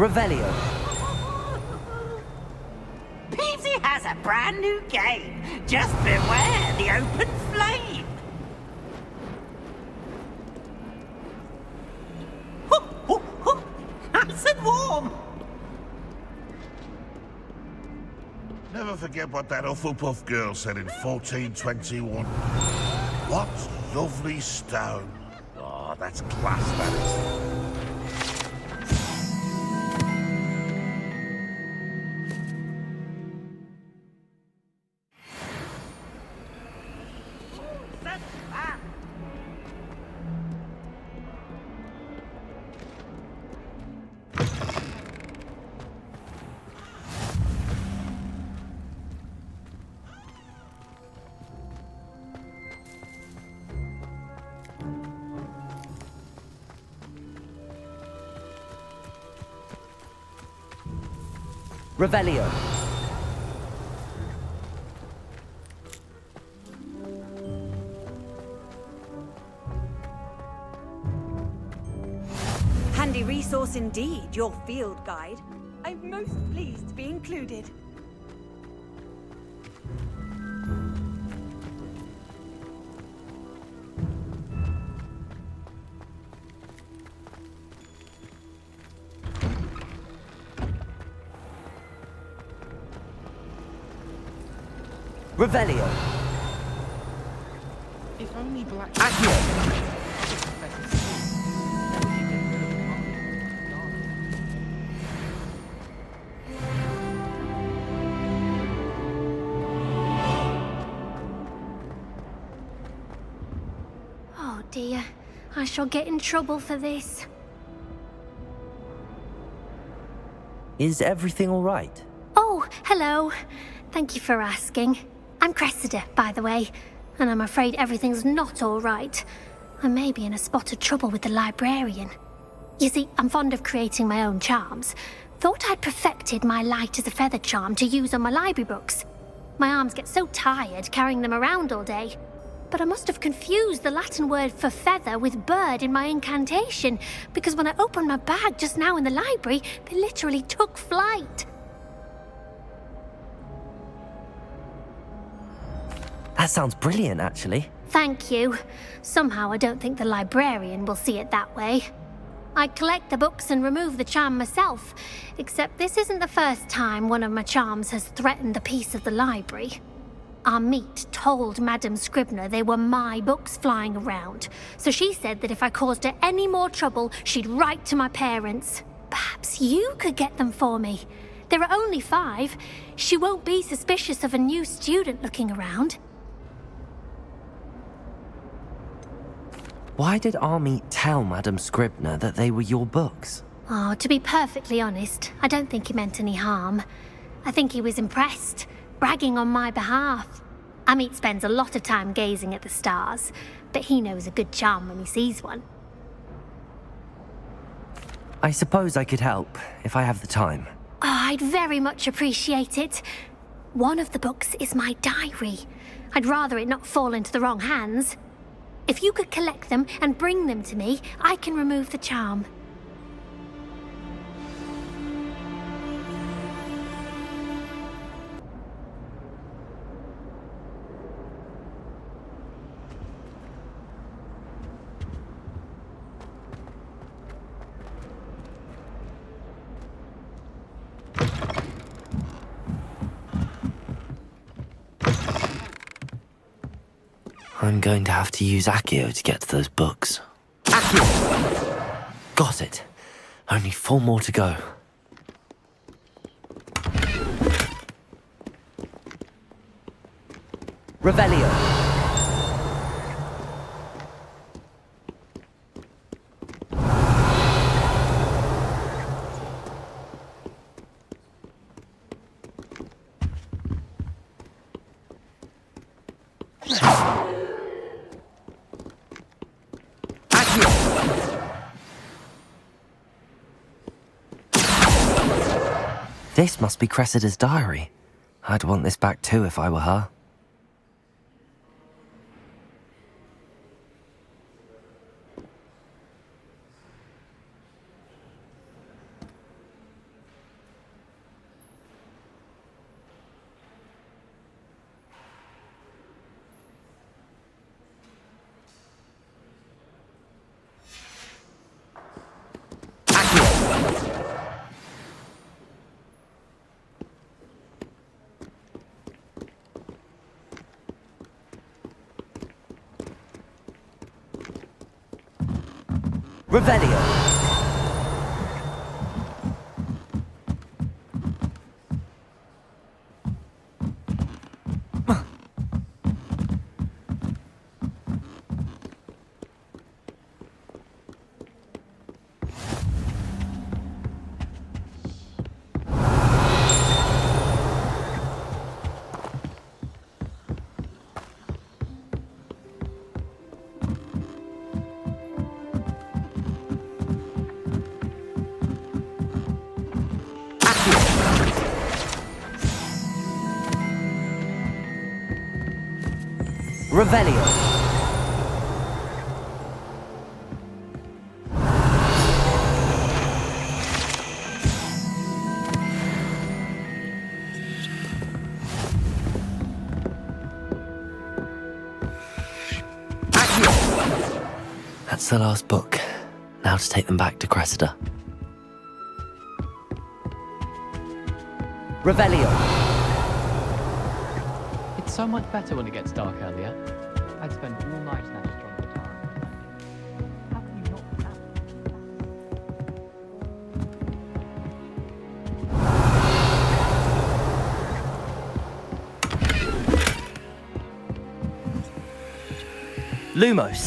Revelio. Peasy has a brand new game. Just beware the open flame. Nice and warm. Never forget what that Hufflepuff girl said in 1421. What lovely stone. Oh, that's class, that is. Revelio. Handy resource indeed, your field guide. I'm most pleased to be included. Revelio. If only Black... Accio. Oh dear, I shall get in trouble for this. Is everything all right? Oh, hello. Thank you for asking. I'm Cressida, by the way, and I'm afraid everything's not all right. I may be in a spot of trouble with the librarian. You see, I'm fond of creating my own charms. Thought I'd perfected my light as a feather charm to use on my library books. My arms get so tired carrying them around all day. But I must have confused the Latin word for feather with bird in my incantation, because when I opened my bag just now in the library, they literally took flight. That sounds brilliant, actually. Thank you. Somehow I don't think the librarian will see it that way. I collect the books and remove the charm myself, except this isn't the first time one of my charms has threatened the peace of the library. Our meet told Madame Scribner they were my books flying around, so she said that if I caused her any more trouble, she'd write to my parents. Perhaps you could get them for me. There are only 5. She won't be suspicious of a new student looking around. Why did Army tell Madame Scribner that they were your books? Oh, to be perfectly honest, I don't think he meant any harm. I think he was impressed, bragging on my behalf. Amit spends a lot of time gazing at the stars, but he knows a good charm when he sees one. I suppose I could help, if I have the time. Oh, I'd very much appreciate it. One of the books is my diary. I'd rather it not fall into the wrong hands. If you could collect them and bring them to me, I can remove the charm. I'm going to have to use Accio to get to those books. Accio! Got it. Only 4 more to go. Revelio. This must be Cressida's diary. I'd want this back too if I were her. Revelio. Revelio. That's the last book. Now to take them back to Cressida. Revelio. It's so much better when it gets dark earlier. I'd spend all night in that astronomy tower. How can you not do that? Lumos.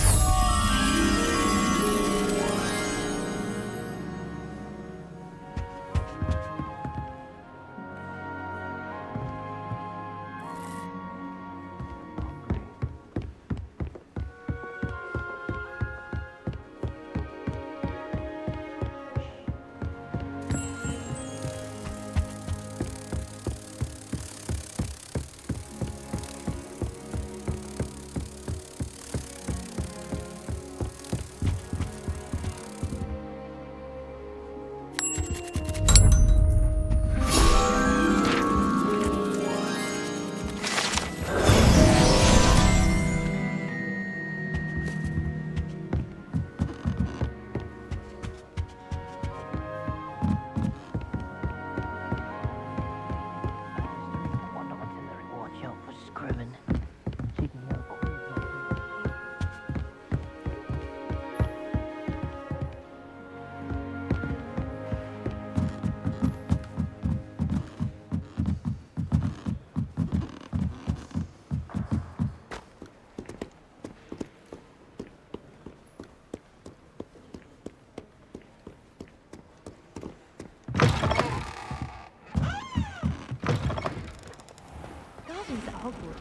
Gardens at Hogwarts.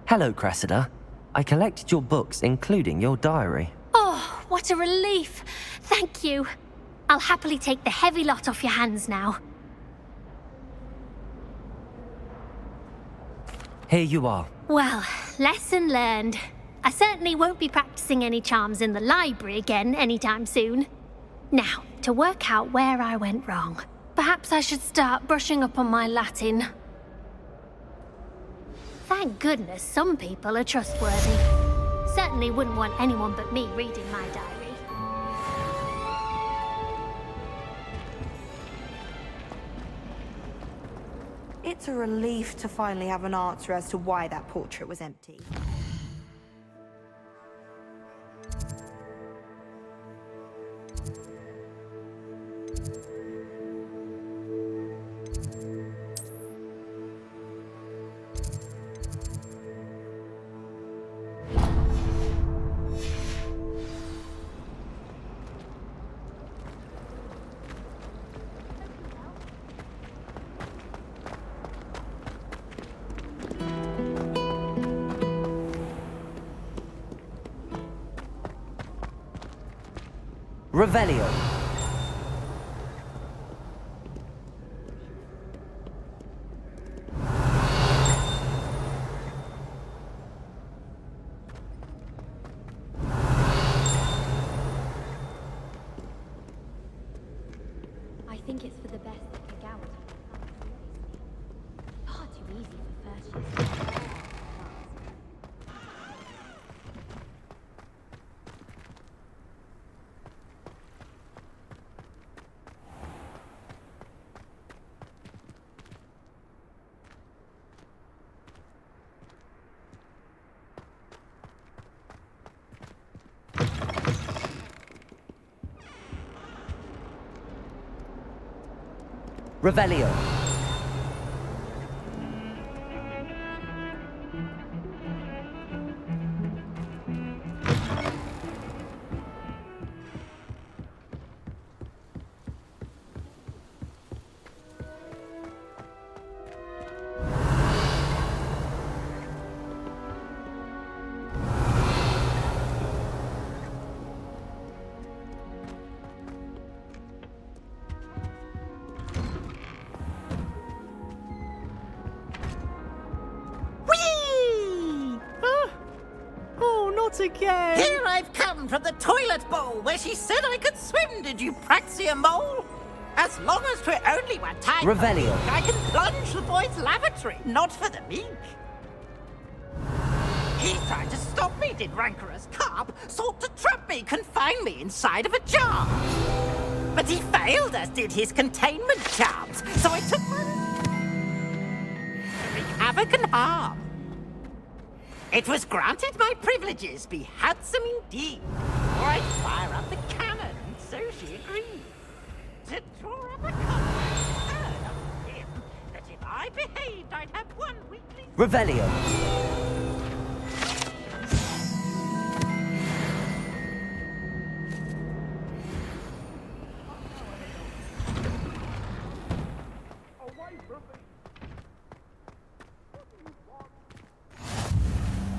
Hello, Cressida. I collected your books, including your diary. Oh, what a relief. Thank you. I'll happily take the heavy lot off your hands now. Here you are. Well, lesson learned. I certainly won't be practicing any charms in the library again anytime soon. Now, to work out where I went wrong. Perhaps I should start brushing up on my Latin. Thank goodness some people are trustworthy. Certainly wouldn't want anyone but me reading my diary. It's a relief to finally have an answer as to why that portrait was empty. Revelio. I think it's for the best that Kagawa far too easy for first year. Revelio. Whee! Oh, not again! Here I've come from the toilet bowl where she said I could swim, did you praxia mole? As long as 'twere only one time Revelio. I can plunge the boys' lavatory, not for the meek. He tried to stop me, did rancorous carp, sought to trap me, confine me inside of a jar. But he failed, as did his containment charms, so I took my... to wreak havoc and harm. It was granted my privileges be handsome indeed, or I'd fire up the cannon, and so she agreed. To draw up a contract, heard of him, that if I behaved, I'd have one weekly... Revelio.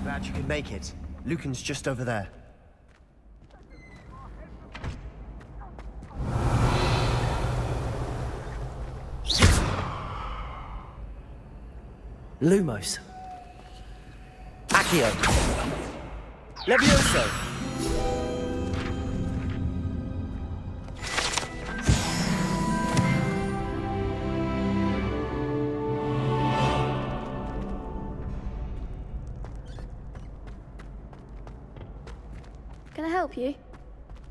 Glad you could make it. Lucan's just over there. Lumos. Accio. Levioso. Can I help you?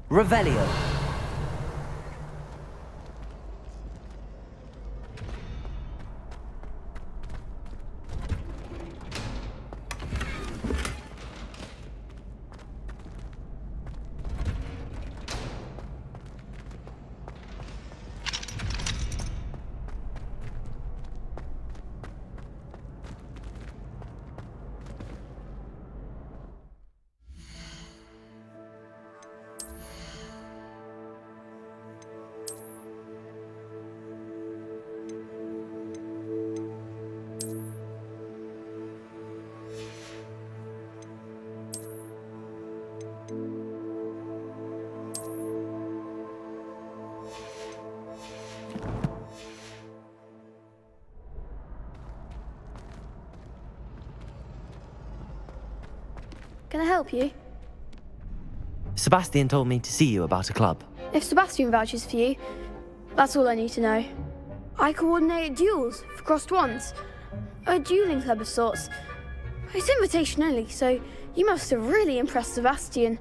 Revelio. Can I help you? Sebastian told me to see you about a club. If Sebastian vouches for you, that's all I need to know. I coordinate duels for crossed wands. A dueling club of sorts. It's invitation only, so you must have really impressed Sebastian.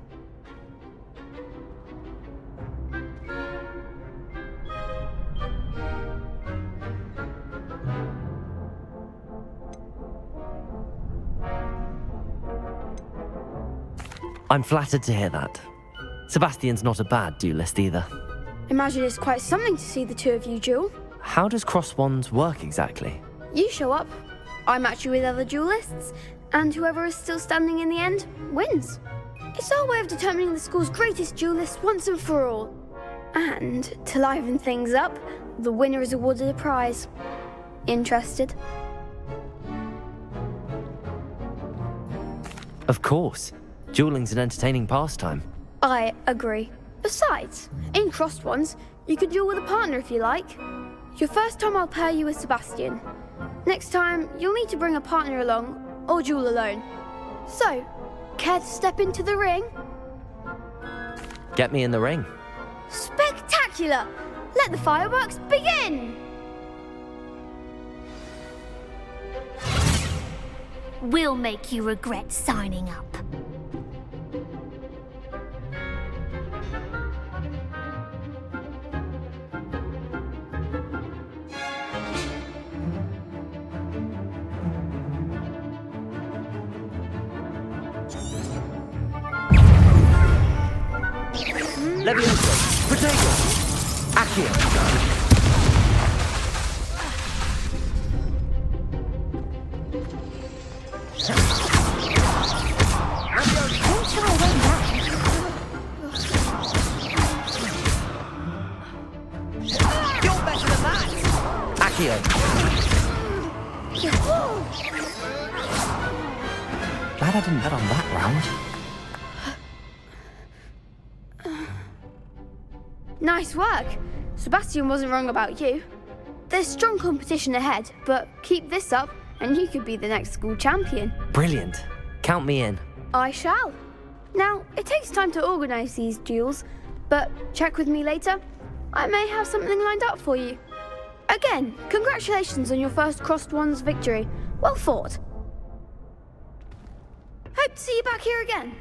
I'm flattered to hear that. Sebastian's not a bad duelist either. Imagine it's quite something to see the two of you duel. How does cross wands work exactly? You show up, I match you with other duelists, and whoever is still standing in the end wins. It's our way of determining the school's greatest duelist once and for all. And to liven things up, the winner is awarded a prize. Interested? Of course. Dueling's an entertaining pastime. I agree. Besides, in crossed ones, you can duel with a partner if you like. Your first time I'll pair you with Sebastian. Next time, you'll need to bring a partner along, or duel alone. So, care to step into the ring? Get me in the ring. Spectacular! Let the fireworks begin! We'll make you regret signing up. Levioso. Protego. Accio. Don't shy away now. You're better than that! Accio! Glad I didn't bet on that round. Nice work. Sebastian wasn't wrong about you. There's strong competition ahead, but keep this up and you could be the next school champion. Brilliant. Count me in. I shall. Now, it takes time to organise these duels, but check with me later. I may have something lined up for you. Again, congratulations on your first Crossed Ones victory. Well fought. Hope to see you back here again.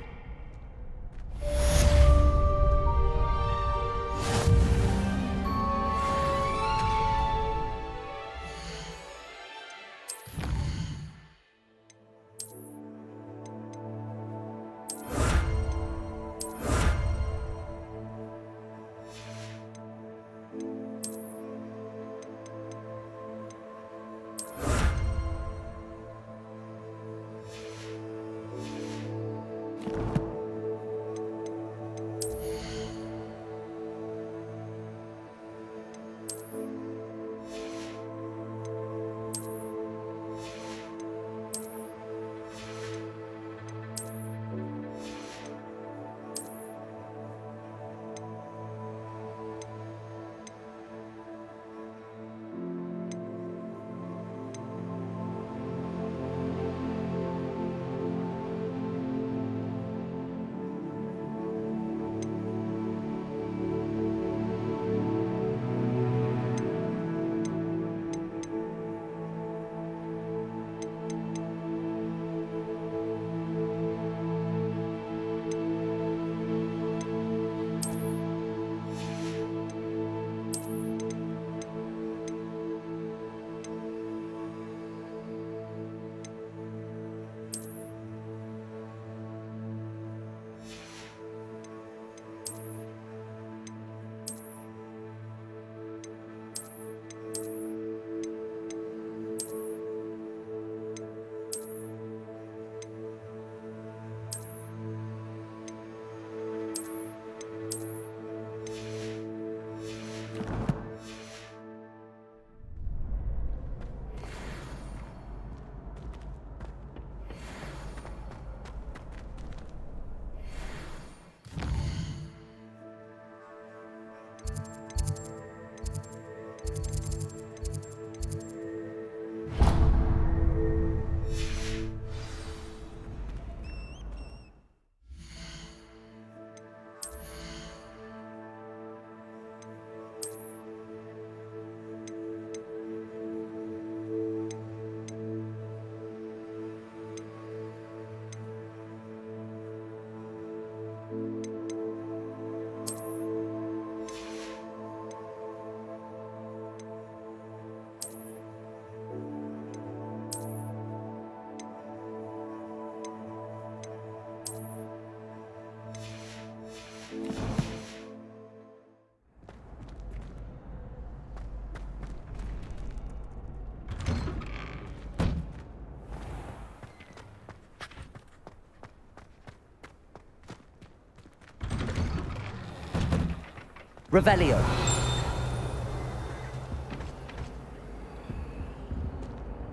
Revelio.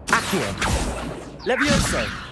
Accio. Levioso!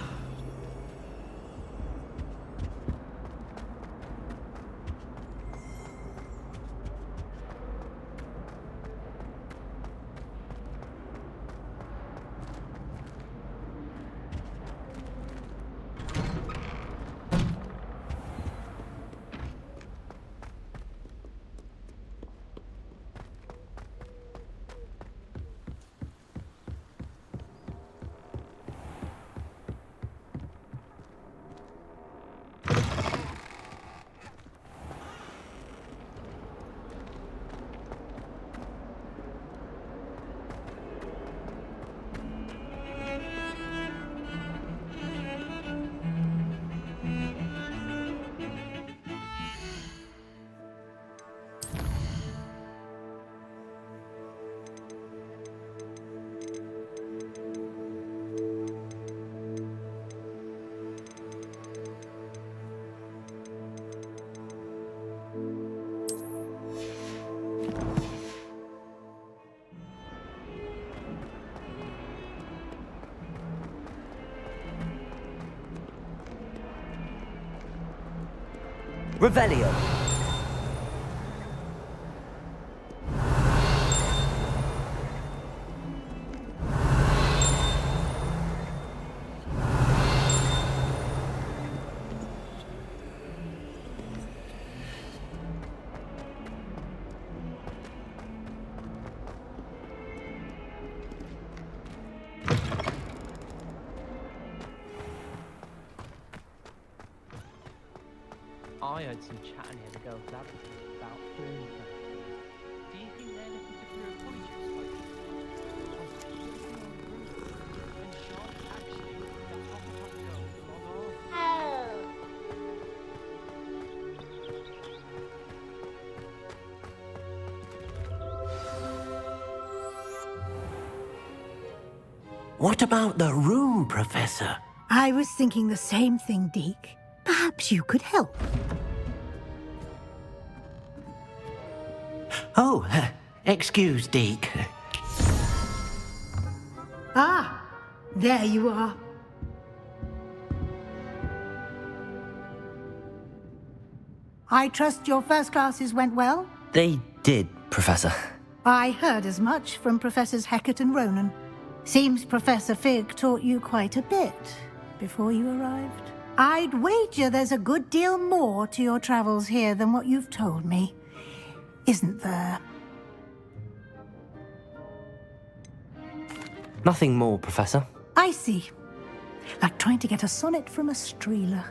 Revelio. I heard some chat in here the girls lab about film festivals. Do you think they're looking to career apologies? And Charlotte actually, that top girl was on What about the room, Professor? I was thinking the same thing, Deke. Perhaps you could help. Oh, excuse, Deke. Ah, there you are. I trust your first classes went well? They did, Professor. I heard as much from Professors Hecat and Ronan. Seems Professor Fig taught you quite a bit before you arrived. I'd wager there's a good deal more to your travels here than what you've told me. Isn't there? Nothing more, Professor. I see. Like trying to get a sonnet from a streeler.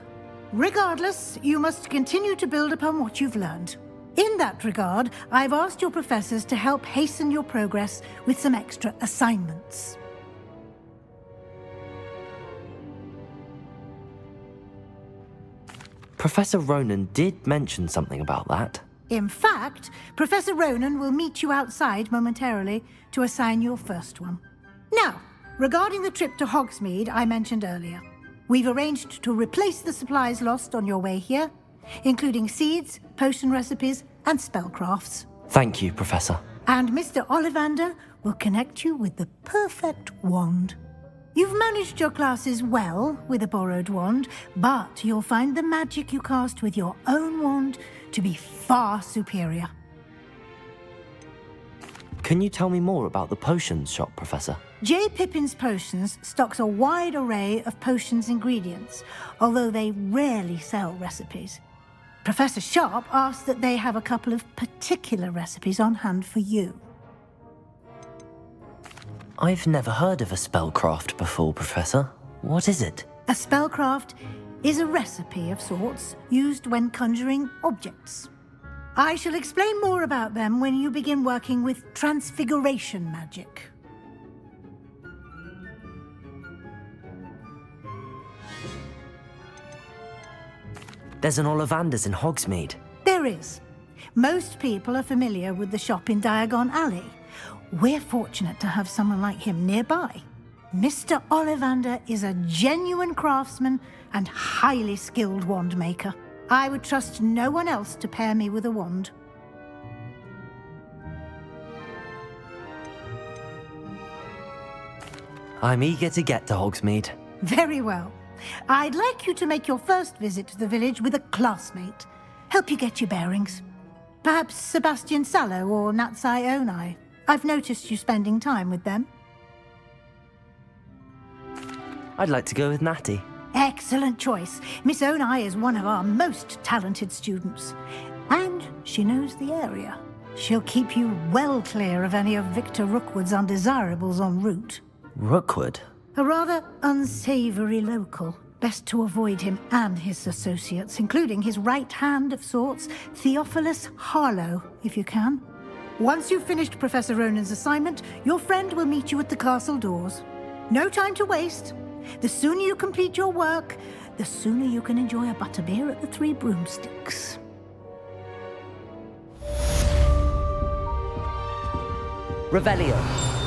Regardless, you must continue to build upon what you've learned. In that regard, I've asked your professors to help hasten your progress with some extra assignments. Professor Ronan did mention something about that. In fact, Professor Ronan will meet you outside momentarily to assign your first one. Now, regarding the trip to Hogsmeade I mentioned earlier, we've arranged to replace the supplies lost on your way here, including seeds, potion recipes, and spellcrafts. Thank you, Professor. And Mr. Ollivander will connect you with the perfect wand. You've managed your classes well with a borrowed wand, but you'll find the magic you cast with your own wand to be far superior. Can you tell me more about the potions shop, Professor? J. Pippin's Potions stocks a wide array of potions ingredients, although they rarely sell recipes. Professor Sharp asks that they have a couple of particular recipes on hand for you. I've never heard of a spellcraft before, Professor. What is it? A spellcraft is a recipe of sorts used when conjuring objects. I shall explain more about them when you begin working with transfiguration magic. There's an Ollivander's in Hogsmeade. There is. Most people are familiar with the shop in Diagon Alley. We're fortunate to have someone like him nearby. Mr. Ollivander is a genuine craftsman and highly skilled wand maker. I would trust no one else to pair me with a wand. I'm eager to get to Hogsmeade. Very well. I'd like you to make your first visit to the village with a classmate. Help you get your bearings. Perhaps Sebastian Sallow or Natsai Onai. I've noticed you spending time with them. I'd like to go with Natty. Excellent choice. Miss Onai is one of our most talented students. And she knows the area. She'll keep you well clear of any of Victor Rookwood's undesirables en route. Rookwood? A rather unsavory local. Best to avoid him and his associates, including his right hand of sorts, Theophilus Harlow, if you can. Once you've finished Professor Ronan's assignment, your friend will meet you at the castle doors. No time to waste. The sooner you complete your work, the sooner you can enjoy a butterbeer at the Three Broomsticks. Revelio.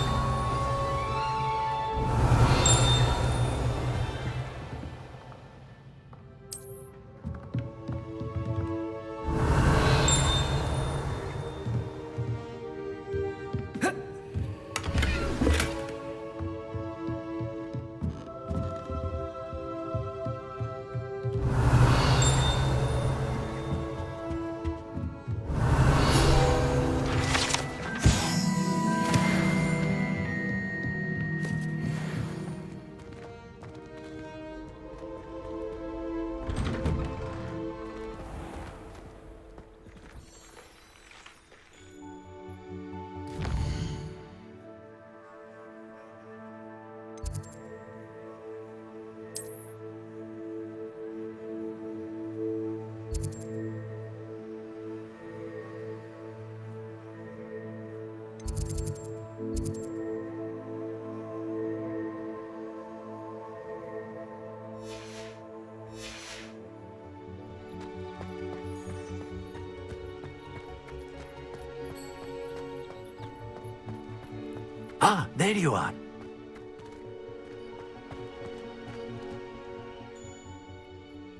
Ah, there you are.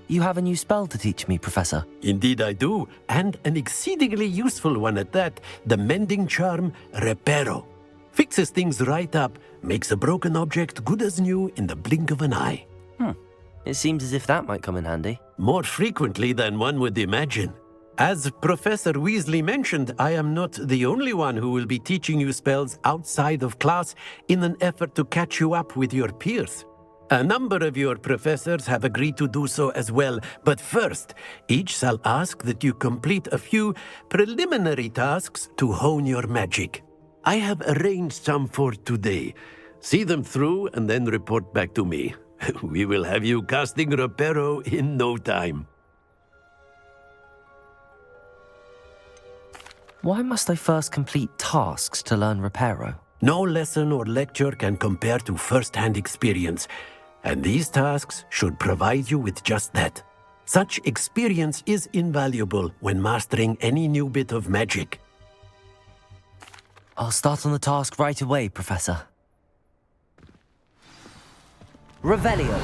You have a new spell to teach me, Professor. Indeed I do, and an exceedingly useful one at that. The mending charm, Reparo. Fixes things right up, makes a broken object good as new in the blink of an eye. It seems as if that might come in handy. More frequently than one would imagine. As Professor Weasley mentioned, I am not the only one who will be teaching you spells outside of class in an effort to catch you up with your peers. A number of your professors have agreed to do so as well, but first, each shall ask that you complete a few preliminary tasks to hone your magic. I have arranged some for today. See them through and then report back to me. We will have you casting Reparo in no time. Why must I first complete tasks to learn Reparo? No lesson or lecture can compare to first-hand experience, and these tasks should provide you with just that. Such experience is invaluable when mastering any new bit of magic. I'll start on the task right away, Professor. Revelio.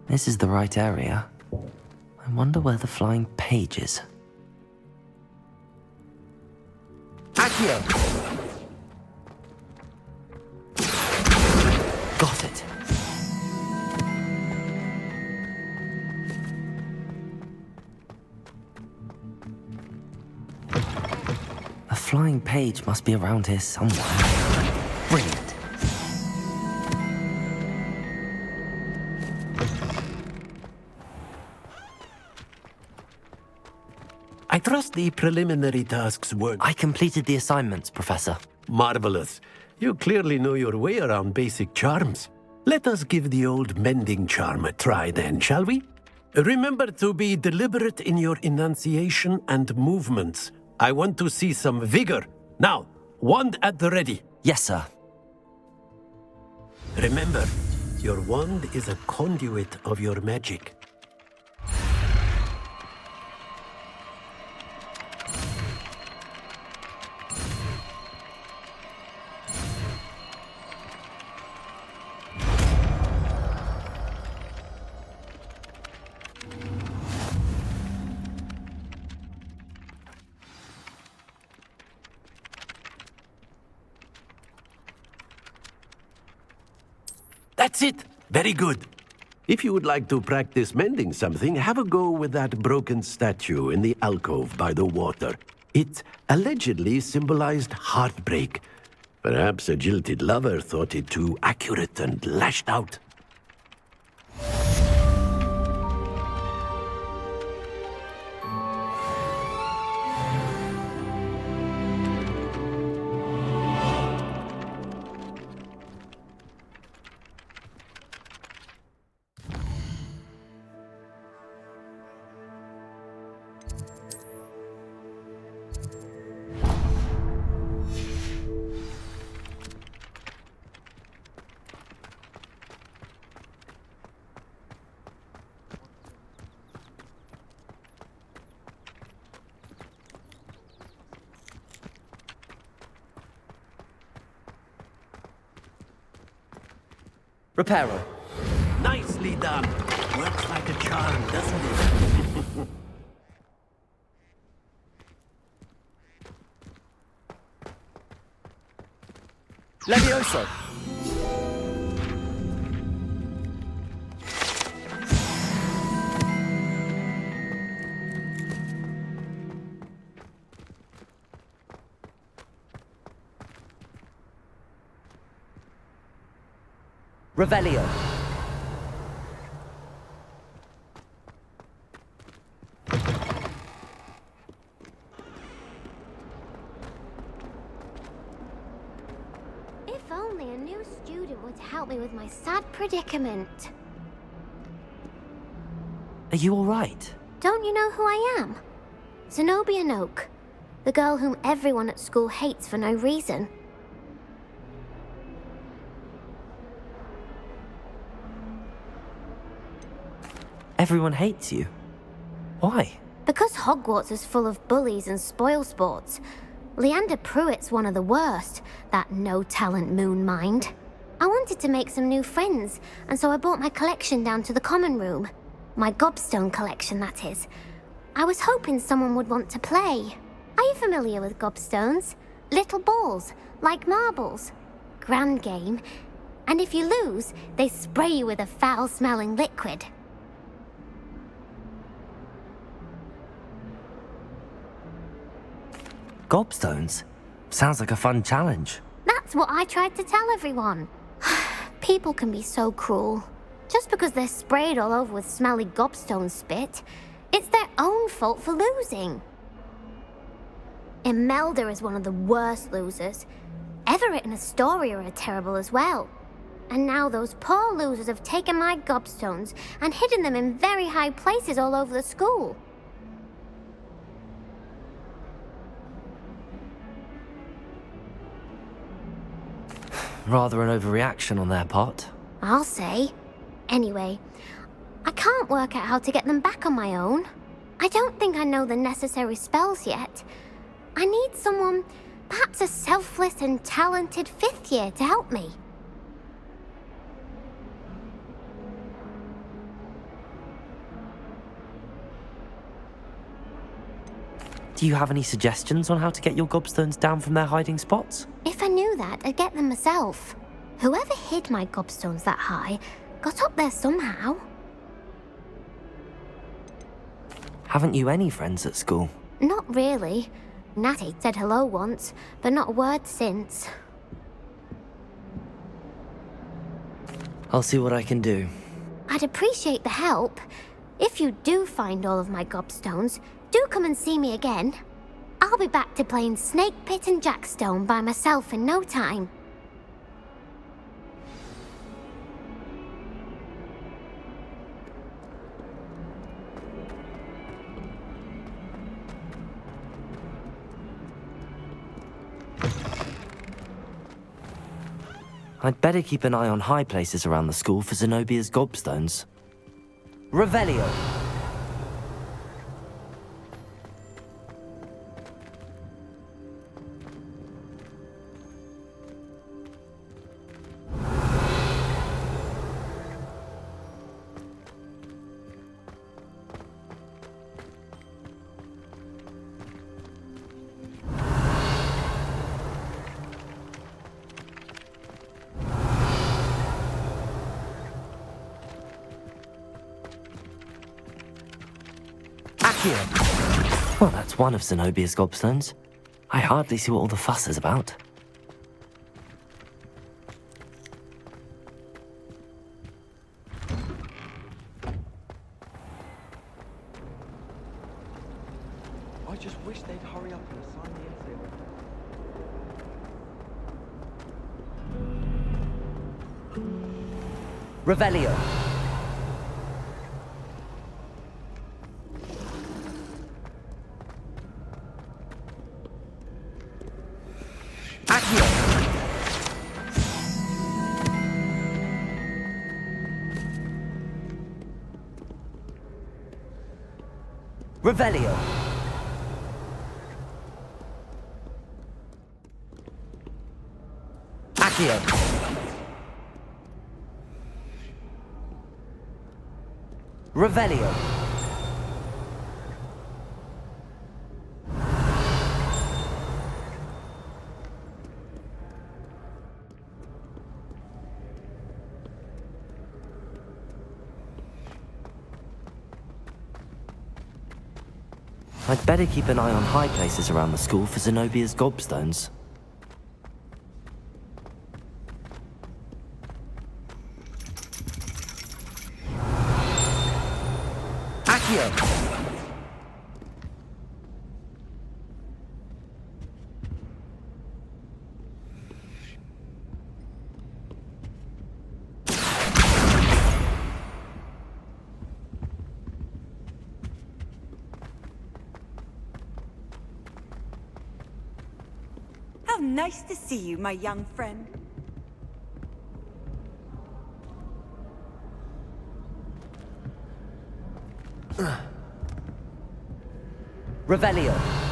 This is the right area. I wonder where the flying page is. Accio. Got it. A flying page must be around here somewhere. Brilliant. I trust the preliminary tasks were... I completed the assignments, Professor. Marvelous. You clearly know your way around basic charms. Let us give the old mending charm a try then, shall we? Remember to be deliberate in your enunciation and movements. I want to see some vigor. Now, wand at the ready. Yes, sir. Remember, your wand is a conduit of your magic. That's it! Very good. If you would like to practice mending something, have a go with that broken statue in the alcove by the water. It allegedly symbolized heartbreak. Perhaps a jilted lover thought it too accurate and lashed out. Reparo. Nicely done. Works like a charm, doesn't it? Levioso. Revelio. with my sad predicament. Are you alright? Don't you know who I am? Zenobia Noak, the girl whom everyone at school hates for no reason. Everyone hates you. Why? Because Hogwarts is full of bullies and spoilsports. Leander Pruitt's one of the worst, that no-talent moon mind. I wanted to make some new friends, and so I brought my collection down to the common room. My gobstone collection, that is. I was hoping someone would want to play. Are you familiar with gobstones? Little balls, like marbles. Grand game. And if you lose, they spray you with a foul-smelling liquid. Gobstones? Sounds like a fun challenge. That's what I tried to tell everyone. People can be so cruel. Just because they're sprayed all over with smelly gobstone spit, it's their own fault for losing. Imelda is one of the worst losers. Everett and Astoria are terrible as well. And now those poor losers have taken my gobstones and hidden them in very high places all over the school. Rather an overreaction on their part. I'll say. Anyway, I can't work out how to get them back on my own. I don't think I know the necessary spells yet. I need someone, perhaps a selfless and talented 5th year to help me. Do you have any suggestions on how to get your gobstones down from their hiding spots? If I knew that, I'd get them myself. Whoever hid my gobstones that high got up there somehow. Haven't you any friends at school? Not really. Natty said hello once, but not a word since. I'll see what I can do. I'd appreciate the help. If you do find all of my gobstones, do come and see me again. I'll be back to playing Snake Pit and Jackstone by myself in no time. I'd better keep an eye on high places around the school for Zenobia's gobstones. Revelio. Well, that's one of Zenobia's gobstones. I hardly see what all the fuss is about. I just wish they'd hurry up and assign the essay. Revelio. Revelio. Accio. Revelio. I'd better keep an eye on high places around the school for Zenobia's gobstones. Accio. Nice to see you, my young friend. Revelio.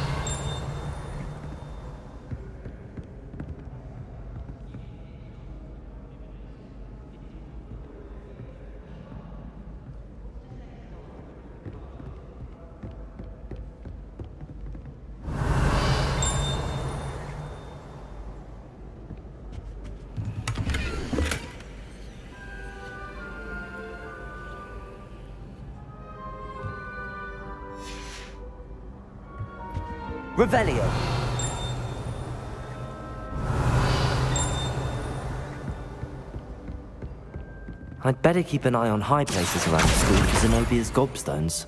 Revelio. I'd better keep an eye on high places around the school for Zenobia's gobstones.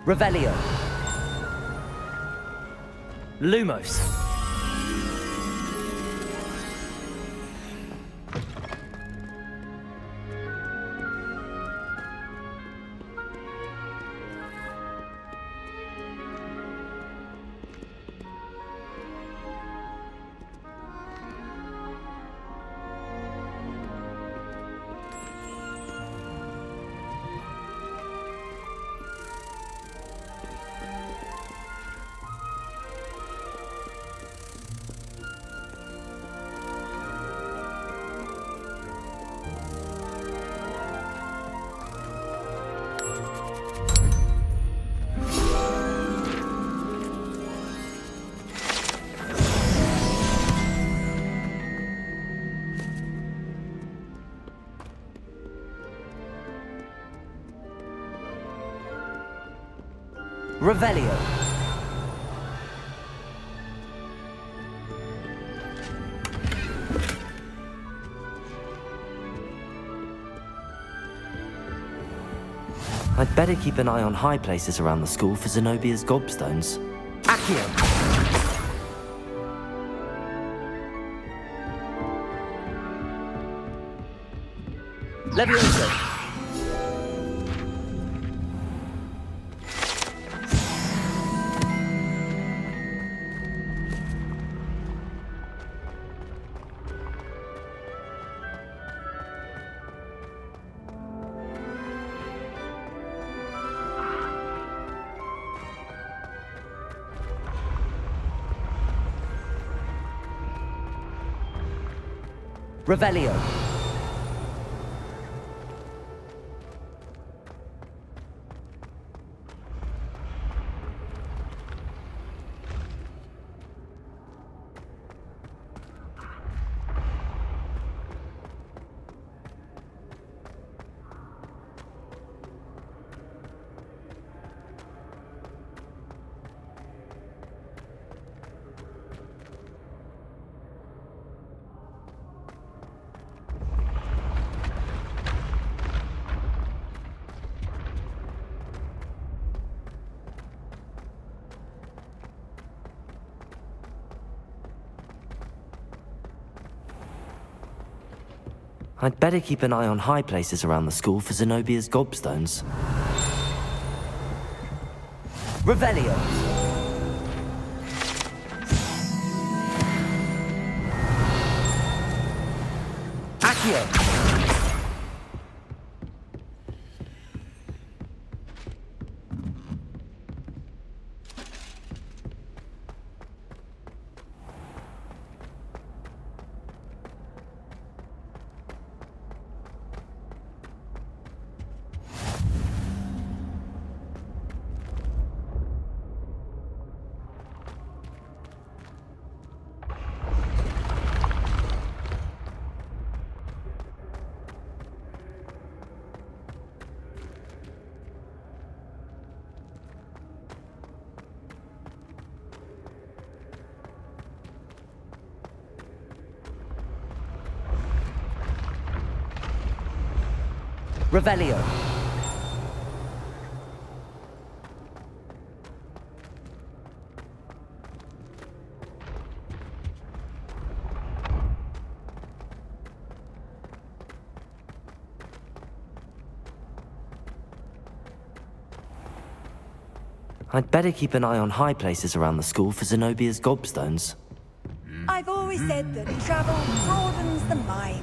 Revelio. Lumos. Revelio. I'd better keep an eye on high places around the school for Zenobia's gobstones. Accio. Levioso. Revelio. I'd better keep an eye on high places around the school for Zenobia's gobstones. Revelio. Accio. Revelio. I'd better keep an eye on high places around the school for Zenobia's gobstones. I've always said that travel broadens the mind.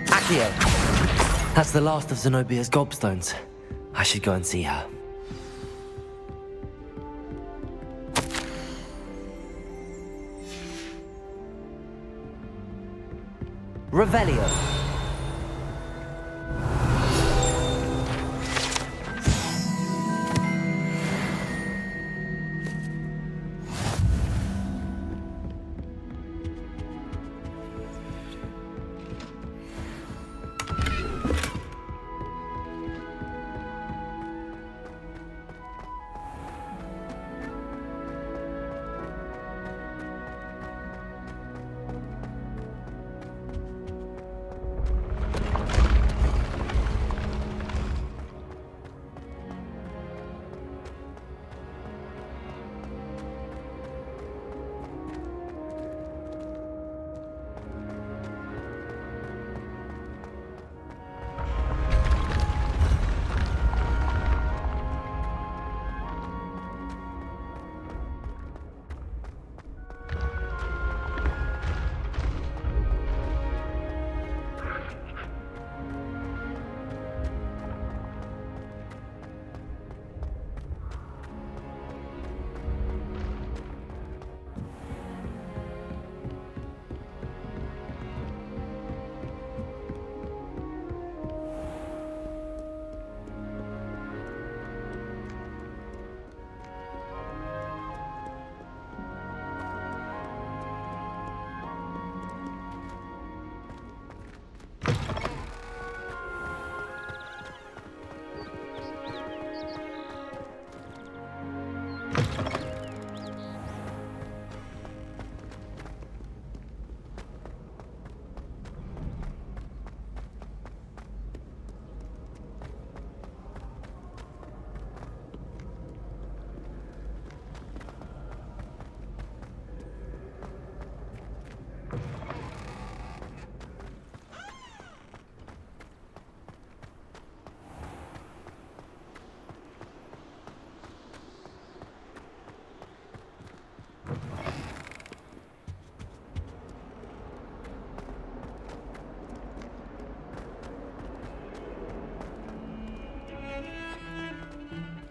Accio. That's the last of Zenobia's gobstones. I should go and see her. Revelio.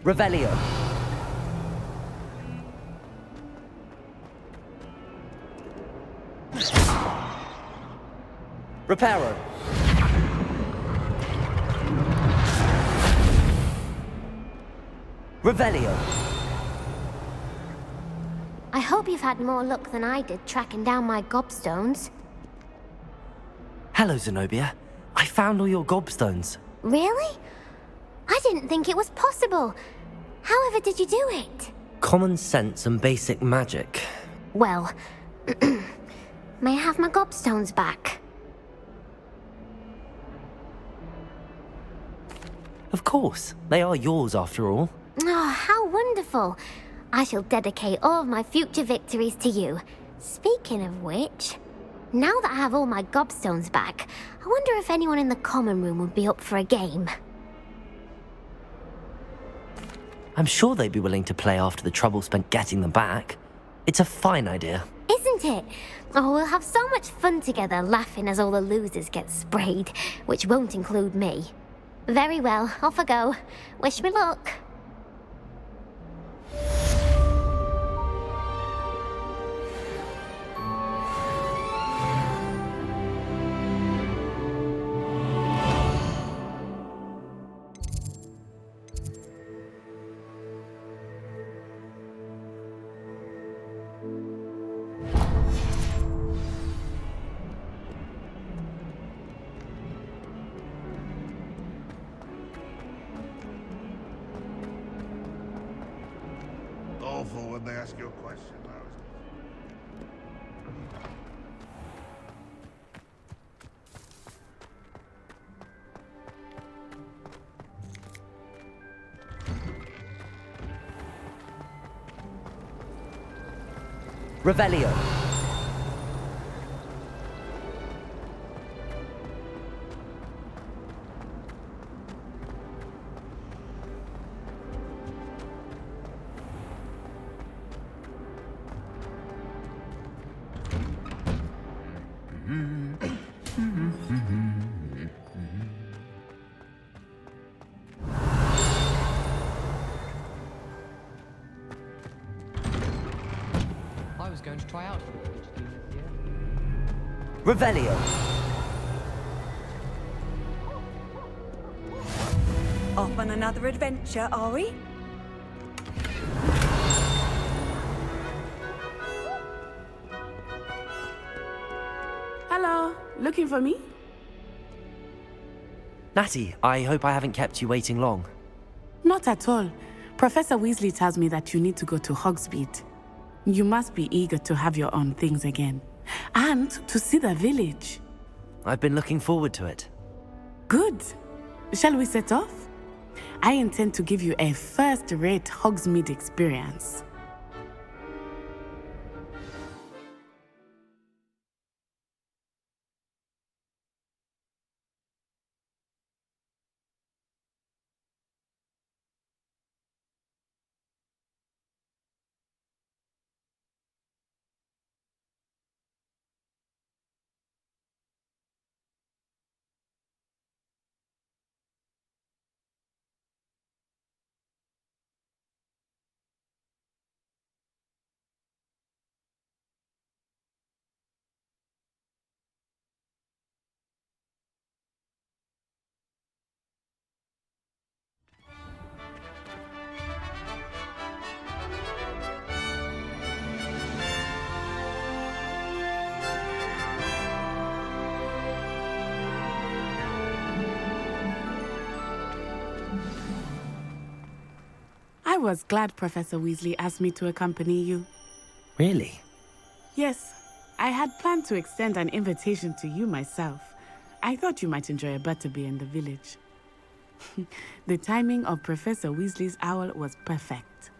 Revelio. Reparo. Revelio. I hope you've had more luck than I did tracking down my gobstones. Hello, Zenobia. I found all your gobstones. Really? I didn't think it was possible. However did you do it? Common sense and basic magic. Well, may I have my gobstones back? Of course. They are yours after all. Oh, how wonderful. I shall dedicate all of my future victories to you. Speaking of which, now that I have all my gobstones back, I wonder if anyone in the common room would be up for a game. I'm sure they'd be willing to play after the trouble spent getting them back. It's a fine idea. Isn't it? Oh, we'll have so much fun together laughing as all the losers get sprayed, which won't include me. Very well, off I go. Wish me luck. Awful when they ask you a question, though. Revelio. I was going to try out for the village team this year. Revelio. Off on another adventure, are we? Hello, looking for me? Natty, I hope I haven't kept you waiting long. Not at all. Professor Weasley tells me that you need to go to Hogsmeade. You must be eager to have your own things again. And to see the village. I've been looking forward to it. Good. Shall we set off? I intend to give you a first-rate Hogsmeade experience. I was glad Professor Weasley asked me to accompany you. Really? Yes, I had planned to extend an invitation to you myself. I thought you might enjoy a butterbeer in the village. The timing of Professor Weasley's owl was perfect.